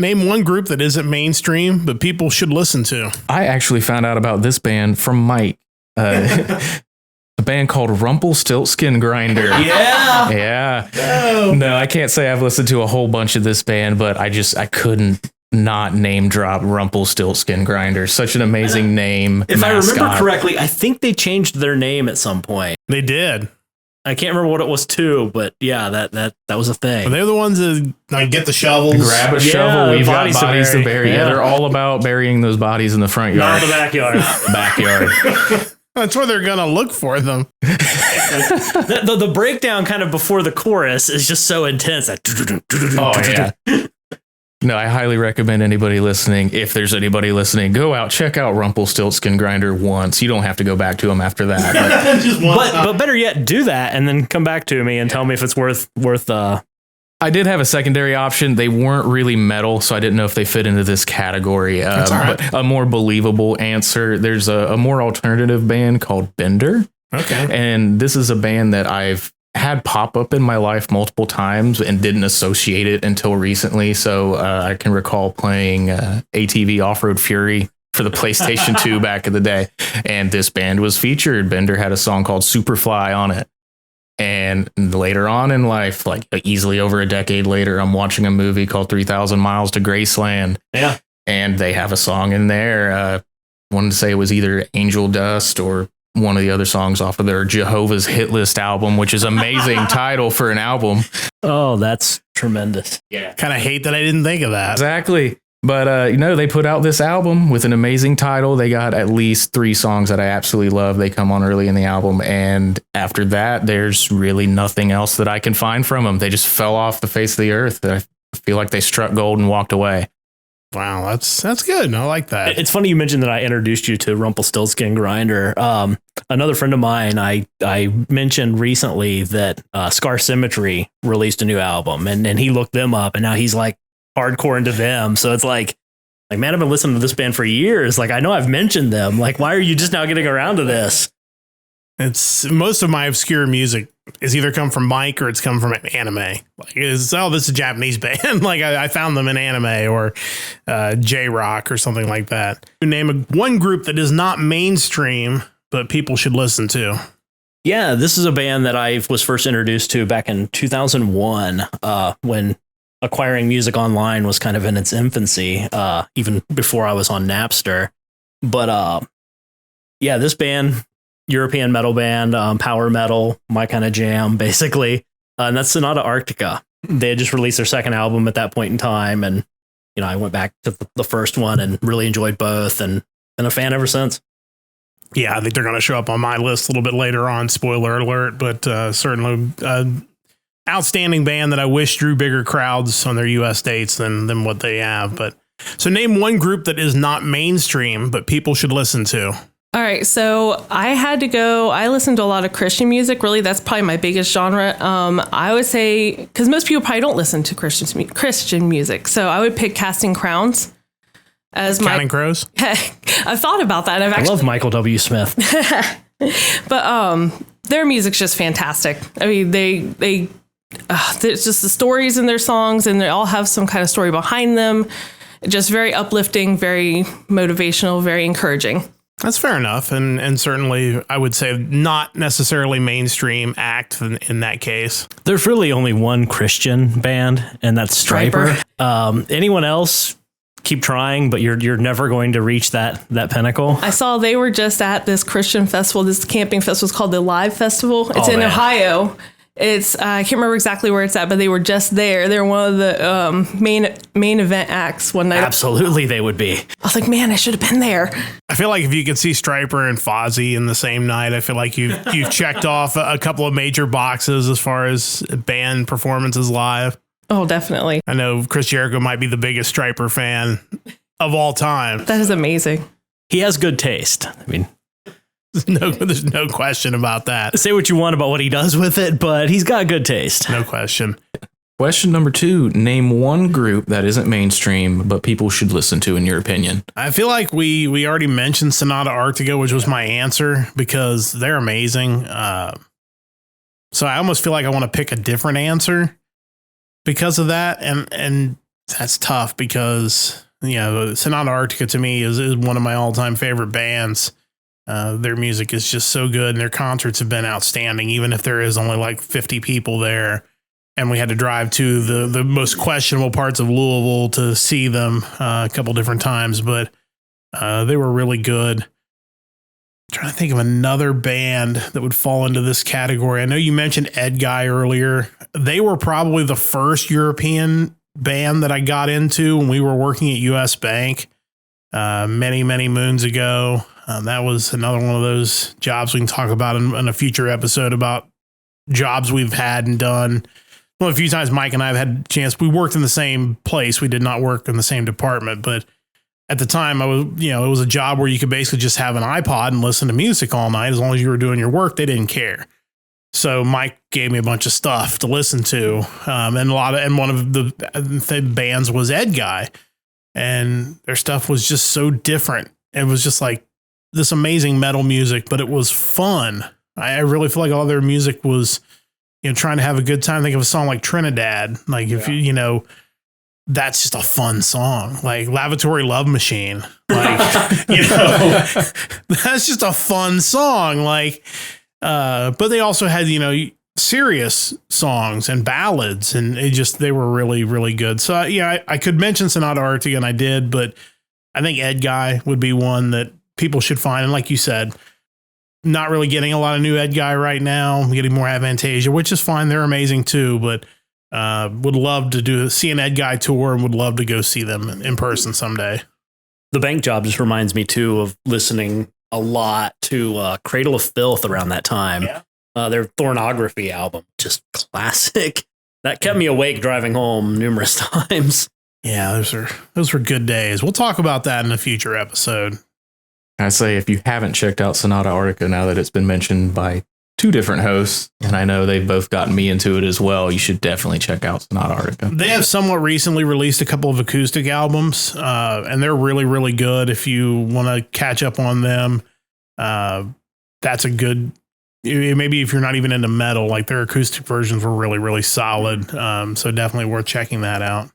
Name one group that isn't mainstream, but people should listen to. I actually found out about this band from Mike. A band called Rumpelstiltskin Grinder. Yeah. Yeah. Oh. No, I can't say I've listened to a whole bunch of this band, but I couldn't not name drop Rumpelstiltskin Grinder. Such an amazing name. If mascot. I remember correctly, I think they changed their name at some point. They did. I can't remember what it was to, but yeah, that was a thing. They're the ones that like get the shovels. Grab a shovel. We've got bodies to bury. Yeah. Yeah, they're all about burying those bodies in the front yard. Not the backyard. Backyard. That's where they're gonna look for them. The breakdown kind of before the chorus is just so intense. Oh yeah. No, I highly recommend anybody listening, if there's anybody listening, go out, check out Rumpelstiltskin Grinder once. You don't have to go back to them after that. But better yet, do that and then come back to me and tell me if it's worth. I did have a secondary option. They weren't really metal, so I didn't know if they fit into this category. But a more believable answer, there's a more alternative band called Bender. Okay. And this is a band that I've had pop up in my life multiple times and didn't associate it until recently. So I can recall playing ATV Off-Road Fury for the PlayStation 2 back in the day. And this band was featured. Bender had a song called Superfly on it. And later on in life, like easily over a decade later, I'm watching a movie called 3,000 Miles to Graceland. Yeah. And they have a song in there. I wanted to say it was either Angel Dust or one of the other songs off of their Jehovah's Hit List album, which is amazing title for an album. Oh, that's tremendous. Yeah. Kind of hate that I didn't think of that. Exactly. But, they put out this album with an amazing title. They got at least 3 songs that I absolutely love. They come on early in the album. And after that, there's really nothing else that I can find from them. They just fell off the face of the earth. I feel like they struck gold and walked away. Wow, that's good. I like that. It's funny you mentioned that I introduced you to Rumpelstiltskin Grinder. Another friend of mine, I mentioned recently that Scar Symmetry released a new album, and he looked them up, and now he's like hardcore into them. So it's like, man, I've been listening to this band for years. Like, I know I've mentioned them. Like, why are you just now getting around to this? It's most of my obscure music is either come from Mike or it's come from anime. Like, this is a Japanese band. Like, I found them in anime or J-Rock or something like that. Name one group that is not mainstream, but people should listen to. Yeah, this is a band that I was first introduced to back in 2001 when acquiring music online was kind of in its infancy, even before I was on Napster. But yeah, this band, European metal band, power metal, my kind of jam, basically. And that's Sonata Arctica. They had just released their second album at that point in time. And, I went back to the first one and really enjoyed both and been a fan ever since. Yeah, I think they're going to show up on my list a little bit later on. Spoiler alert, but certainly outstanding band that I wish drew bigger crowds on their U.S. dates than what they have. But so name one group that is not mainstream, but people should listen to. All right, so I listen to a lot of Christian music. Really, that's probably my biggest genre. I would say, because most people probably don't listen to Christian music, so I would pick Casting Crowns as Counting Crows. I've thought about that. I love Michael W. Smith. But their music's just fantastic. I mean, they there's just the stories in their songs, and they all have some kind of story behind them. Just very uplifting, very motivational, very encouraging. That's fair enough. And certainly I would say not necessarily mainstream act in that case. There's really only one Christian band, and that's Striper. Anyone else, keep trying, but you're never going to reach that pinnacle. I saw they were just at this Christian festival. This camping festival is called the Live Festival. It's in Ohio. It's I can't remember exactly where it's at, but they were just there. They're one of the main event acts one night. Absolutely, they would be. I was like, man, I should have been there. I feel like if you could see Striper and Fozzy in the same night, I feel like you've checked off a couple of major boxes as far as band performances live. Oh, definitely. I know Chris Jericho might be the biggest Striper fan of all time. That is amazing. He has good taste. I mean, there's no question about that. Say what you want about what he does with it, but he's got good taste. No question. Question number 2, name one group that isn't mainstream, but people should listen to, in your opinion. I feel like we already mentioned Sonata Arctica, which was my answer, because they're amazing. So I almost feel like I want to pick a different answer because of that. And That's tough because, Sonata Arctica to me is one of my all-time favorite bands. Their music is just so good, and their concerts have been outstanding, even if there is only like 50 people there. And we had to drive to the most questionable parts of Louisville to see them a couple different times, but they were really good. I'm trying to think of another band that would fall into this category. I know you mentioned Ed Guy earlier. They were probably the first European band that I got into when we were working at US Bank many, many moons ago. That was another one of those jobs we can talk about in a future episode about jobs we've had and done. Well, a few times Mike and I have had a chance. We worked in the same place. We did not work in the same department, but at the time it was a job where you could basically just have an iPod and listen to music all night. As long as you were doing your work, they didn't care. So Mike gave me a bunch of stuff to listen to. And one of the bands was Ed Guy, and their stuff was just so different. It was just like this amazing metal music, but it was fun. I really feel like all their music was, trying to have a good time. Think of a song like Trinidad. Like if that's just a fun song. Like Lavatory Love Machine. Like, that's just a fun song. Like, but they also had, serious songs and ballads, and they were really, really good. So I could mention Sonata Arctica, and I did, but I think Ed Guy would be one that people should find. And like you said, not really getting a lot of new Ed Guy right now. I'm getting more Avantasia, which is fine. They're amazing too, but would love to see an Ed Guy tour and would love to go see them in person someday. The bank job just reminds me too of listening a lot to Cradle of Filth around that time. Yeah. Their Thornography album, just classic. That kept me awake driving home numerous times. Yeah, those were good days. We'll talk about that in a future episode. I say, if you haven't checked out Sonata Arctica, now that it's been mentioned by two different hosts, and I know they've both gotten me into it as well, you should definitely check out Sonata Arctica. They have somewhat recently released a couple of acoustic albums, and they're really, really good. If you want to catch up on them, that's a good, maybe if you're not even into metal, like their acoustic versions were really, really solid. So definitely worth checking that out.